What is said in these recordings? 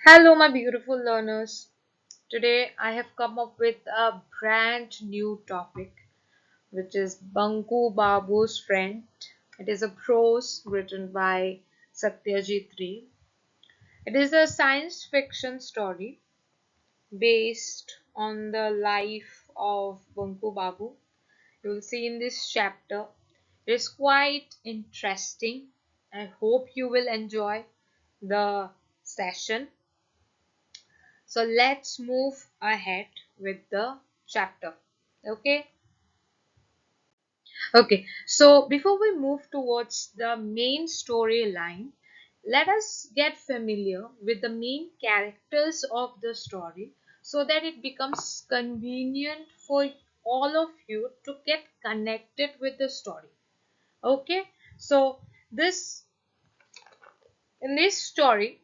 Hello, my beautiful learners. Today I have come up with a brand new topic, which is Bonku Babu's Friend. It is a prose written by Satyajit Ray. It is a science fiction story based on the life of Bonku Babu. You will see in this chapter. It is quite interesting. I hope you will enjoy the session. So let's move ahead with the chapter. Okay. Okay. So before we move towards the main storyline, let us get familiar with the main characters of the story so that it becomes convenient for all of you to get connected with the story. Okay. So this in this story,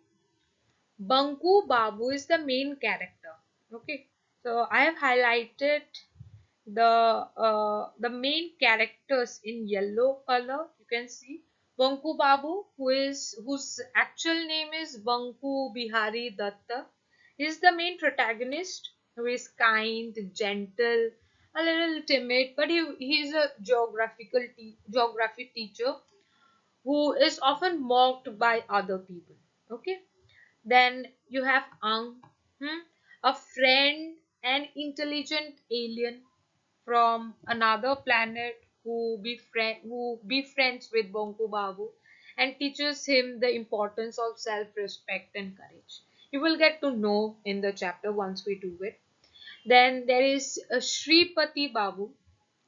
Banku Babu is the main character. Okay. So I have highlighted the main characters in yellow color. You can see Bonku Babu, whose actual name is Bonku Bihari Datta, is the main protagonist, who is kind, gentle, a little timid, but he is a geography teacher who is often mocked by other people. Okay. Then you have Ang, a friend, an intelligent alien from another planet who befriends with Bonku Babu and teaches him the importance of self-respect and courage. You will get to know in the chapter once we do it. Then there is a Shripati Babu,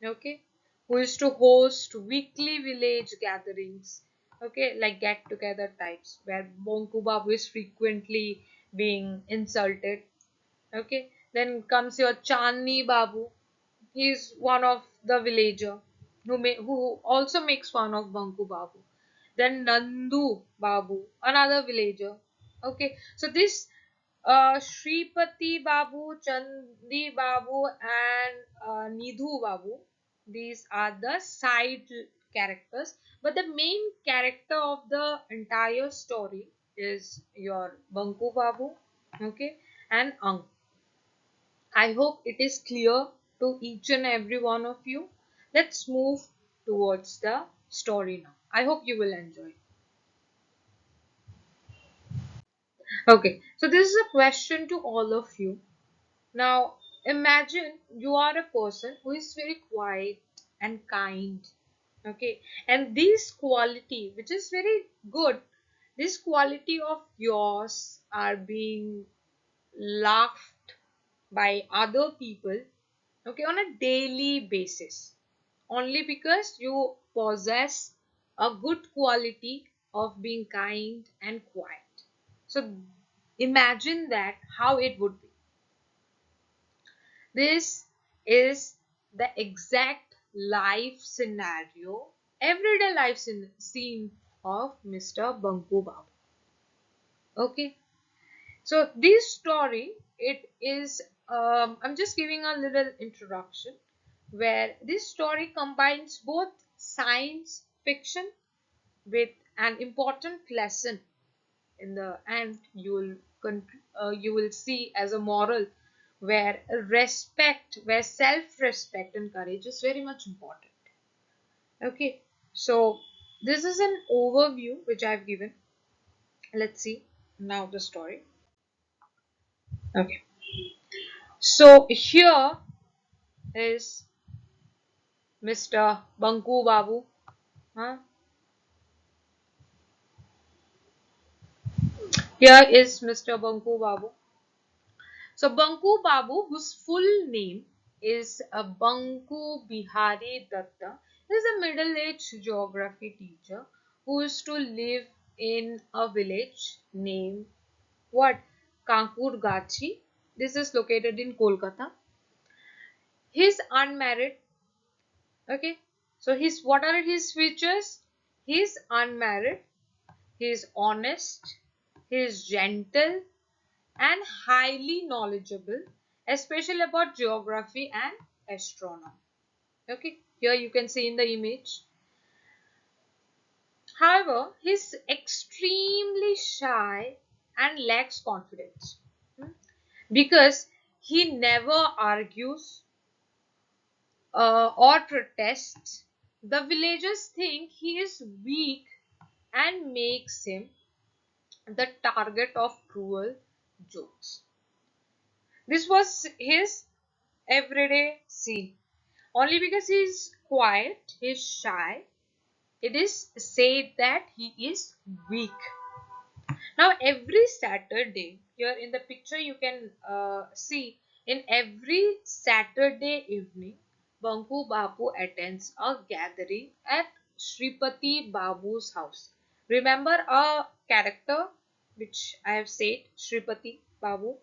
okay, who is to host weekly village gatherings, okay, like get together types where Bonku Babu is frequently being insulted. Okay, then comes your Chandni Babu. He is one of the villager who also makes fun of Bonku Babu. Then Nandu Babu, another villager. Okay, so this Shripati Babu, Chandi Babu, and Nidhu Babu, these are the side characters, but the main character of the entire story is your Banku Babu, okay, and Ang. I hope it is clear to each and every one of you. Let's move towards the story now. I hope you will enjoy. Okay, so this is a question to all of you. Now, imagine you are a person who is very quiet and kind. Okay, and this quality, which is very good, this quality of yours are being laughed by other people, okay, on a daily basis, only because you possess a good quality of being kind and quiet. So imagine that how it would be. This is the exact life scenario, everyday life scene of Mr. Banku Babu. Okay, so this story, it is, I'm just giving a little introduction where this story combines both science fiction with an important lesson in the end. You will see as a moral where where self-respect and courage is very much important. Okay, so this is an overview which I've given. Let's see now the story. Okay, so here is Mr. Banku Babu. Huh? Here is Mr. Banku Babu. So Banku Babu, whose full name is Banku Bihari Datta, is a middle-aged geography teacher who used to live in a village named what? Kankur Gachi. This is located in Kolkata. He's unmarried. Okay. So what are his features? He's unmarried. He's honest. He's gentle and highly knowledgeable, especially about geography and astronomy. Okay, here you can see in the image. However, he's extremely shy and lacks confidence. Hmm? Because he never argues or protests. The villagers think he is weak and makes him the target of cruel jokes. This was his everyday scene. Only because he is quiet, he is shy, it is said that he is weak. Now, every Saturday, here in the picture, you can see in every Saturday evening, Bonku Babu attends a gathering at Shripati Babu's house. Remember a character which I have said, Shripati Babu.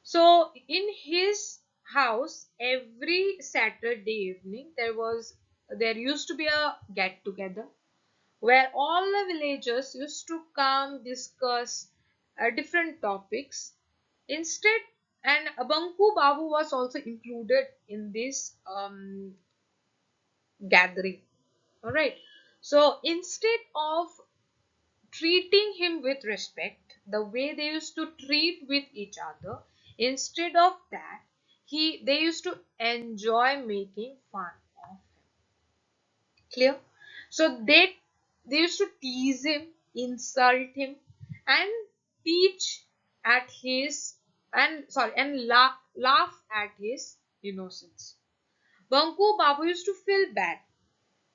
So, in his house, every Saturday evening, there used to be a get together where all the villagers used to come discuss different topics. Instead, and Banku Babu was also included in this gathering. All right. So instead of treating him with respect, the way they used to treat with each other, instead of that, they used to enjoy making fun of him. Clear? So they used to tease him, insult him, and teach at his and laugh at his innocence. Banku Babu used to feel bad,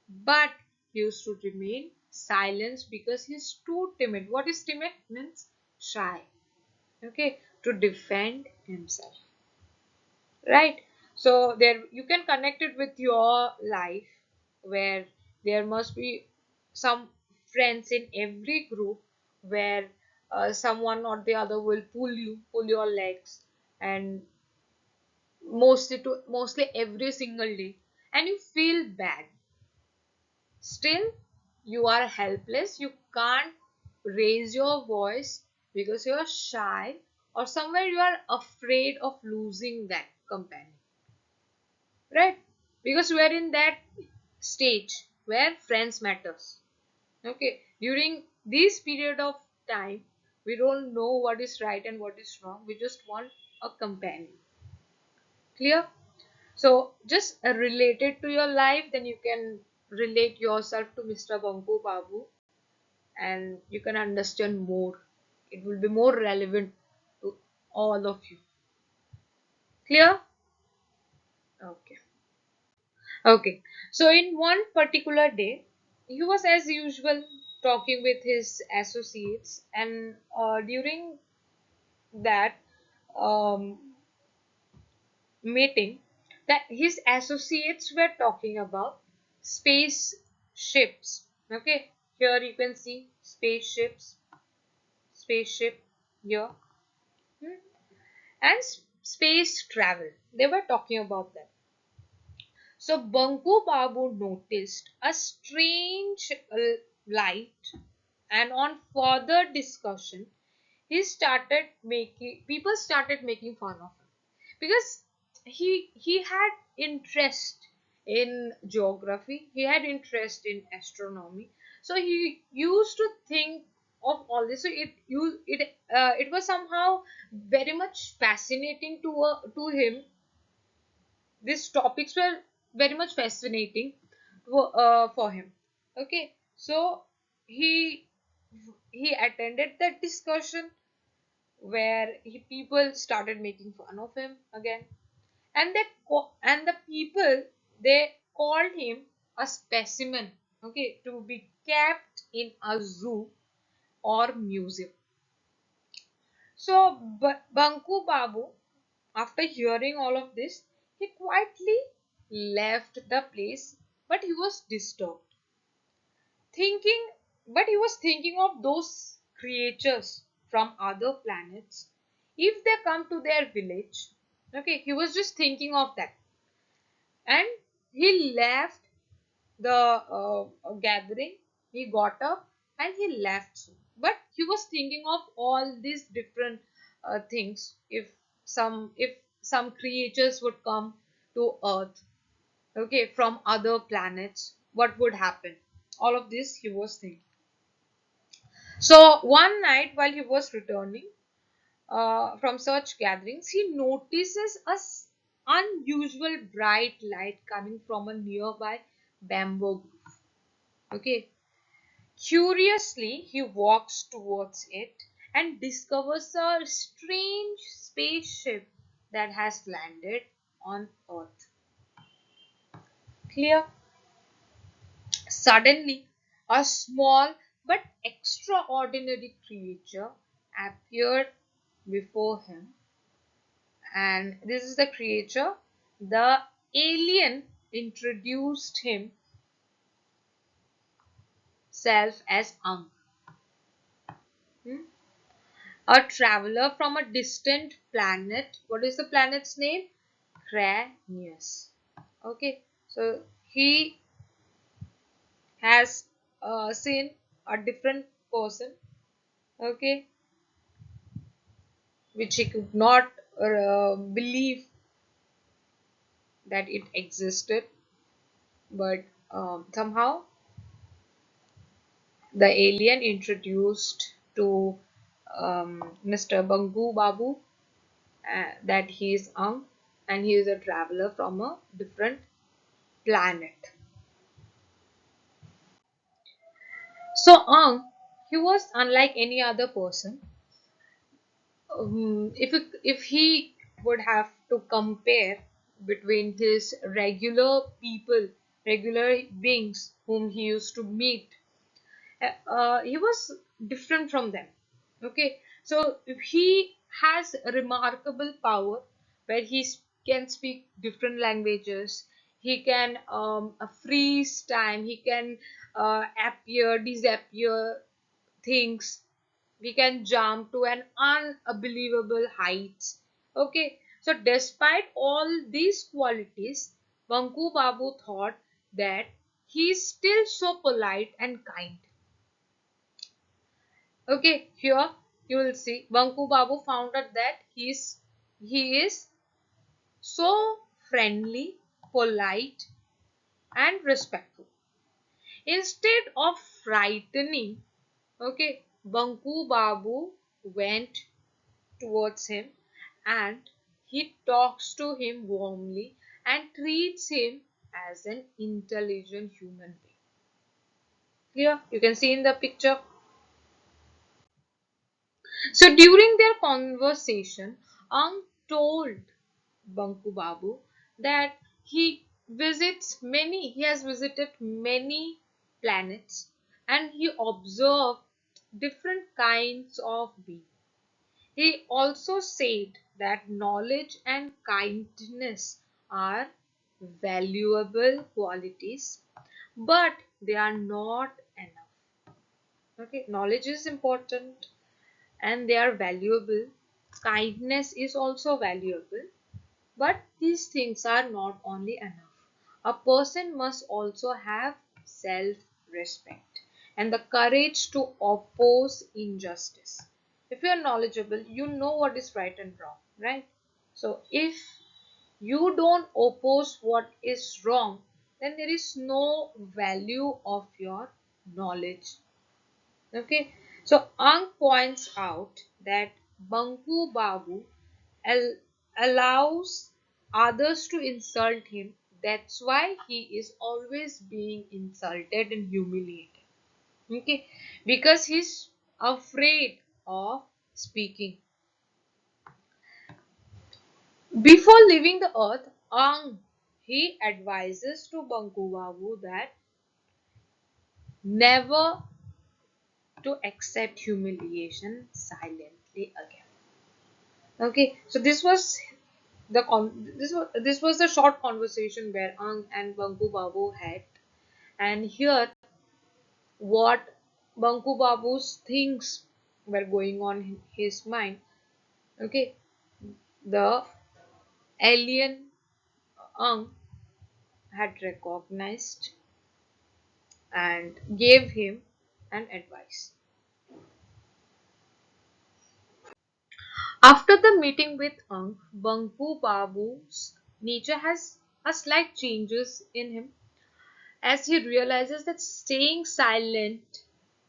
but he used to remain silent because he's too timid. What is timid? Means shy. Okay, to defend himself. Right? So there you can connect it with your life where there must be some friends in every group where someone or the other will pull your legs, and mostly every single day, and you feel bad. Still, you are helpless. You can't raise your voice because you are shy, or somewhere you are afraid of losing that companion. Right? Because we are in that stage where friends matters. Okay, during this period of time, we don't know what is right and what is wrong. We just want a companion. Clear? So just relate it to your life, then you can relate yourself to Mr. Bonku Babu, and you can understand more. It will be more relevant to all of you. Clear? Okay. Okay. So in one particular day, he was as usual talking with his associates, and during that um, meeting, that his associates were talking about spaceships. Okay, here you can see spaceship here, hmm, and space travel. They were talking about that. So Banku Babu noticed a strange light, and on further discussion, people started making fun of him because he had interest in geography, he had interest in astronomy, so he used to think of all this. So it was somehow very much fascinating to him. These topics were very much fascinating for him. Okay, so he he attended that discussion where people started making fun of him again, and and the people, they called him a specimen, okay, to be kept in a zoo or museum. So Banku Babu, after hearing all of this, he quietly left the place, but he was disturbed, thinking but he was thinking of those creatures from other planets if they come to their village. Okay, he was just thinking of that, and he left the gathering. He got up and he left soon. But he was thinking of all these different things. If some creatures would come to Earth, okay, from other planets, what would happen? All of this he was thinking. So one night while he was returning from such gatherings, he notices unusual bright light coming from a nearby bamboo grove. Okay. Curiously, he walks towards it and discovers a strange spaceship that has landed on Earth. Clear? Suddenly, a small but extraordinary creature appeared before him, and this is the creature. The alien introduced himself as Ang, a traveler from a distant planet. What is the planet's name? Cranius. Okay, so he has seen a different person. Okay, which he could not believe that it existed, but somehow the alien introduced to Mr. Bonku Babu that he is Ang and he is a traveler from a different planet. So Ang, he was unlike any other person. If he would have to compare between his regular people, regular beings whom he used to meet, he was different from them. Okay, so if he has a remarkable power where can speak different languages, he can freeze time, he can appear, disappear things, we can jump to an unbelievable heights. Okay, so despite all these qualities, Banku Babu thought that he is still so polite and kind. Okay, here you will see Banku Babu found out that he is so friendly, polite, and respectful. Instead of frightening, okay, Banku Babu went towards him and he talks to him warmly and treats him as an intelligent human being. Here you can see in the picture. So during their conversation, Ang told Banku Babu that he has visited many planets and he observed different kinds of beings. He also said that knowledge and kindness are valuable qualities, but they are not enough. Okay, knowledge is important and they are valuable. Kindness is also valuable, but these things are not only enough. A person must also have self respect and the courage to oppose injustice. If you are knowledgeable, you know what is right and wrong, right? So, if you don't oppose what is wrong, then there is no value of your knowledge. Okay, so Ang points out that Banku Babu al- allows others to insult him. That's why he is always being insulted and humiliated. Okay, because he's afraid of speaking. Before leaving the earth, Ang he advises to Banku Babu that never to accept humiliation silently again. Okay, so this was the short conversation where Ang and Banku Babu had, and here what Banku Babu's things were going on in his mind. Okay, the alien Ang had recognized and gave him an advice. After the meeting with Ang, Banku Babu's nature has a slight changes in him as he realizes that staying silent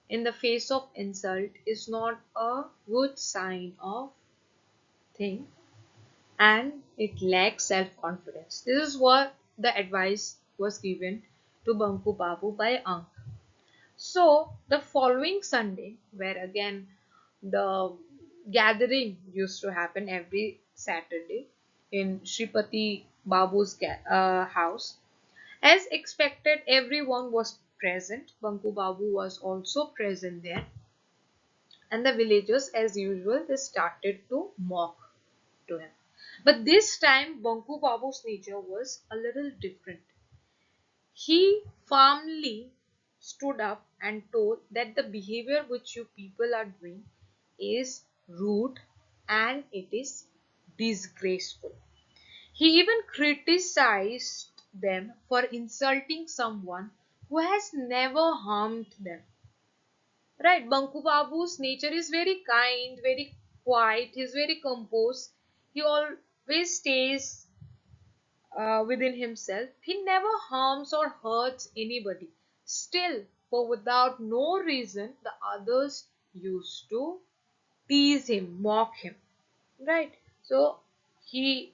in the face of insult is not a good sign of thing, and it lacks self-confidence. This is what the advice was given to Banku Babu by Ank. So the following Sunday, where again the gathering used to happen every Saturday in Shripati Babu's house, as expected, everyone was present. Banku Babu was also present there, and the villagers, as usual, they started to mock to him. But this time, Banku Babu's nature was a little different. He firmly stood up and told that the behavior which you people are doing is rude and it is disgraceful. He even criticized them for insulting someone who has never harmed them. Right, Banku Babu's nature is very kind, very quiet, he's very composed. He always stays within himself. He never harms or hurts anybody. Still, for without no reason, the others used to tease him, mock him. Right? So he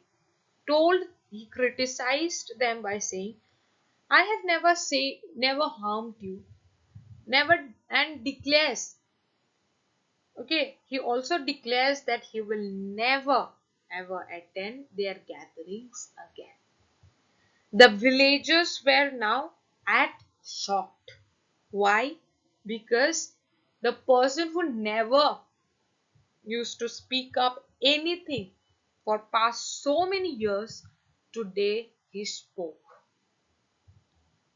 criticized them by saying, I have never harmed you, never, and declares, okay, he also declares that he will never ever attend their gatherings again. The villagers were now at shocked. Why? Because the person who never used to speak up anything for past so many years, today he spoke.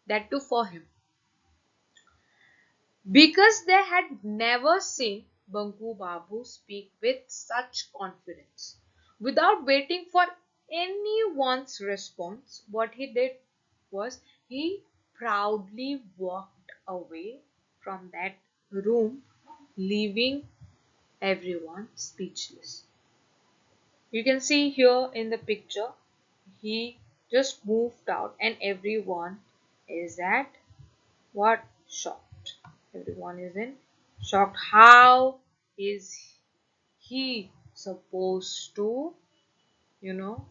That too for him. Because they had never seen Banku Babu speak with such confidence. Without waiting for anyone's response, what he did was he proudly walked away from that room, leaving everyone speechless. You can see here in the picture, he just moved out and everyone is at what? Shocked. Everyone is in shocked. How is he supposed to, you know,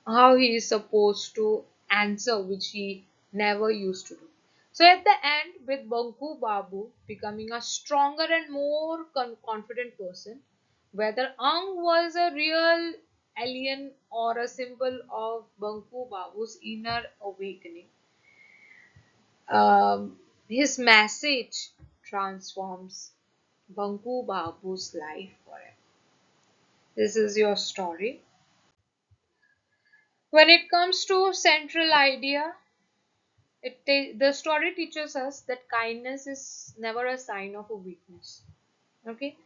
how he is supposed to answer, which he never used to do. So at the end, with Bonku Babu becoming a stronger and more confident person, whether Ang was a real alien or a symbol of Bonku Babu's inner awakening, his message transforms Banku Babu's life forever. This is your story. When it comes to central idea, the story teaches us that kindness is never a sign of a weakness. Okay,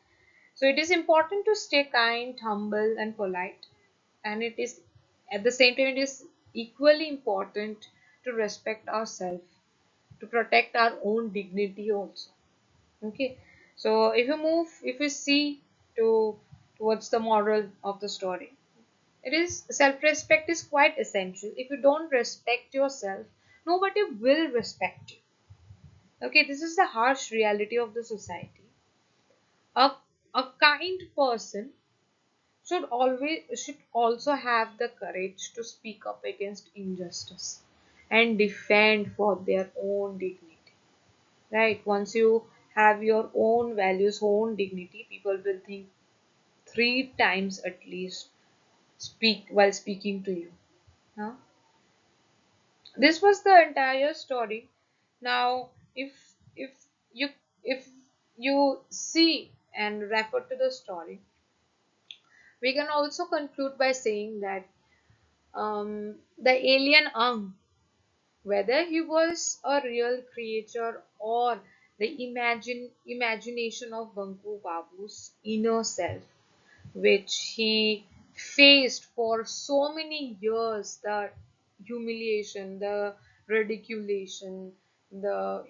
so it is important to stay kind, humble, and polite, and it is at the same time it is equally important to respect ourselves, to protect our own dignity also. Okay, so if you see towards the moral of the story, it is self-respect is quite essential. If you don't respect yourself, nobody will respect you. Okay, this is the harsh reality of the society. A a kind person should also have the courage to speak up against injustice and defend for their own dignity. Right, once you have your own values, own dignity, people will think three times at least speak while speaking to you. Huh? This was the entire story. Now if you if you see and refer to the story, we can also conclude by saying that the alien Ang, whether he was a real creature or the imagination of Banku Babu's inner self, which he faced for so many years, the humiliation, the ridiculation, the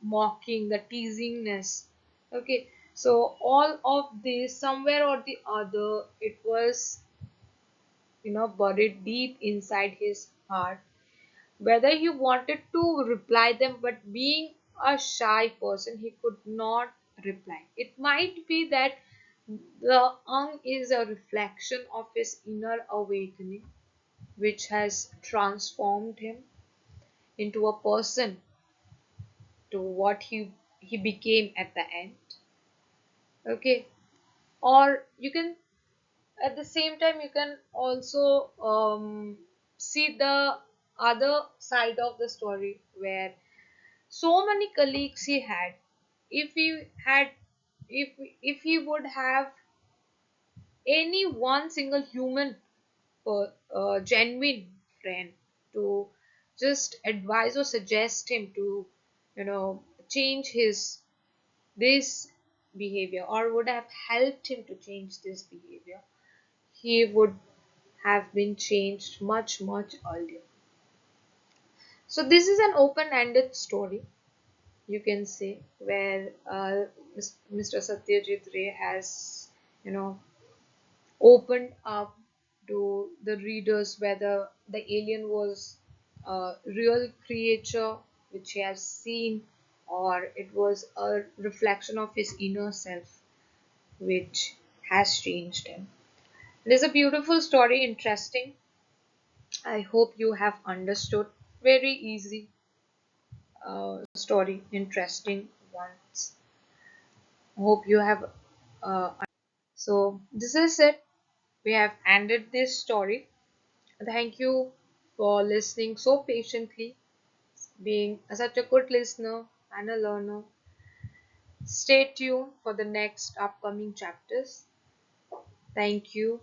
mocking, the teasingness. Okay, so all of this, somewhere or the other, it was buried deep inside his heart, whether he wanted to reply them, but being a shy person, he could not reply. It might be that the Ang is a reflection of his inner awakening, which has transformed him into a person to what he became at the end. Okay, or you can, at the same time, you can also see the other side of the story, where so many colleagues he had. If he had, if if he would have any one single human, genuine friend, to just advise or suggest him to, change his this behavior, or would have helped him to change this behavior, he would have been changed much earlier. So this is an open-ended story, you can say, where Mr. Satyajit Ray has, you know, opened up to the readers whether the alien was a real creature which he has seen, or it was a reflection of his inner self which has changed him. It is a beautiful story, interesting. I hope you have understood. Very easy story, interesting ones. Hope you have. So this is it. We have ended this story. Thank you for listening so patiently, being such a good listener and a learner. Stay tuned for the next upcoming chapters. Thank you.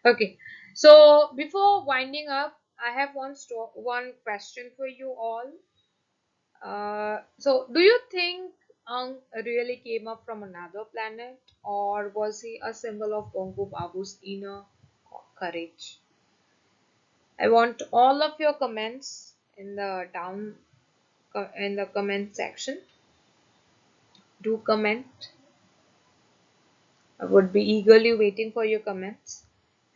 Okay, so before winding up, I have one question for you all. So do you think Ang really came up from another planet, or was he a symbol of Bonku Babu's inner courage? I want all of your comments in the in the comment section. Do comment. I would be eagerly waiting for your comments,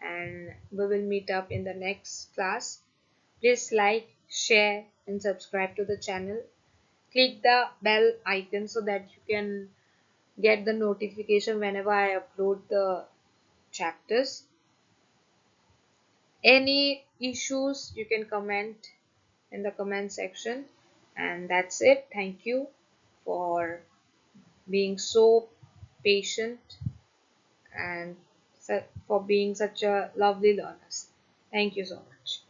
and we will meet up in the next class. Please like, share, and subscribe to the channel. Click the bell icon so that you can get the notification whenever I upload the chapters. Any issues, you can comment in the comment section. And that's it. Thank you for being so patient, and for being such a lovely learners. Thank you so much.